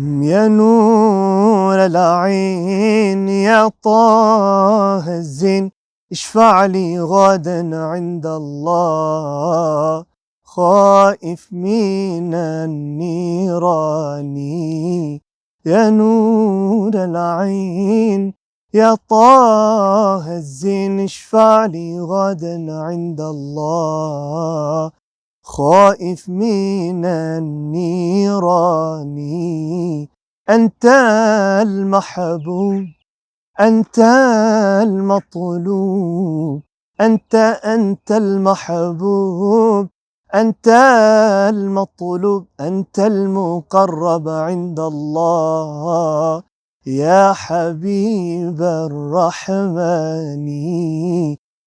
يا نور العين يا طه الزين، اشفع لي غدا عند الله، خائف من النيران. يا نور العين يا طه الزين، اشفع لي غدا عند الله، خائف من النيران. أنت المحبوب، أنت المطلوب، أنت المحبوب، أنت المطلوب، أنت المقرب عند الله، يا حبيب الرحمن.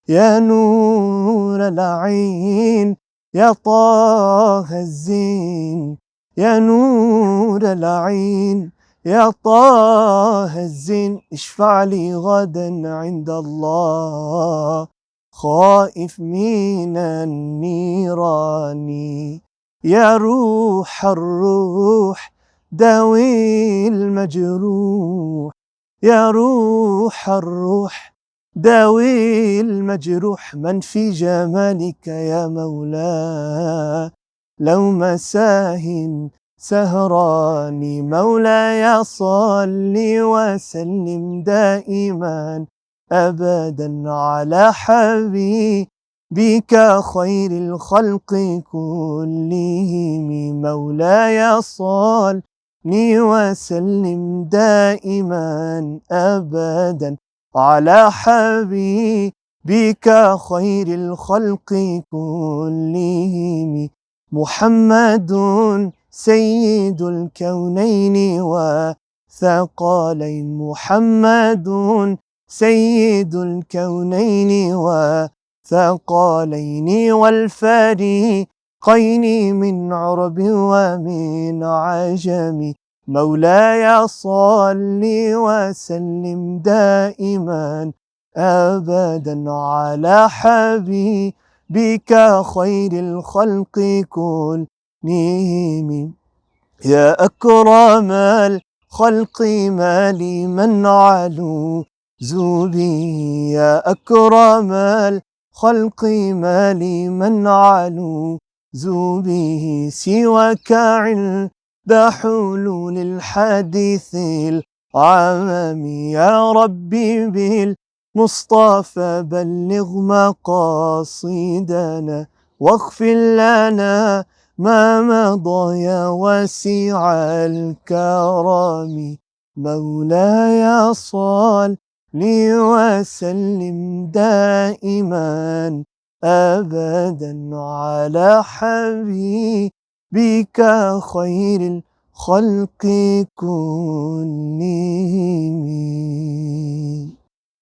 يا نور العين يا طه الزين، يا نور العين يا طه الزين، اشفع لي غدا عند الله، خائف من النيران. يا روح الروح داوي المجروح، يا روح الروح داوي المجروح، من في جمالك يا مولاي لو مساه سهراني. مولاي صل وسلم دائما أبدا على حبيبك خير الخلق كلهم. مولاي صل وسلم دائما أبدا على حبيبك خير الخلق كلهم. محمد سيد الكونين وثقلين، محمد سيد الكونين وثقلين والفريقين من عرب ومن عجم. مولاي صل وسلم دائما أبدا على حبيبك خير الخلق كلهم. يا أكرم الخلق ما لي من علو زوبي، يا أكرم الخلق ما لي من علو زوبه سواك عند حلول الحديث العمم. يا ربي بالمصطفى بلغ مقاصدنا، واغفر لنا ما مضى يا واسع الكرم. مولاي صل وسلم دائما أبدا على حبيبك خير الخلق كلهم.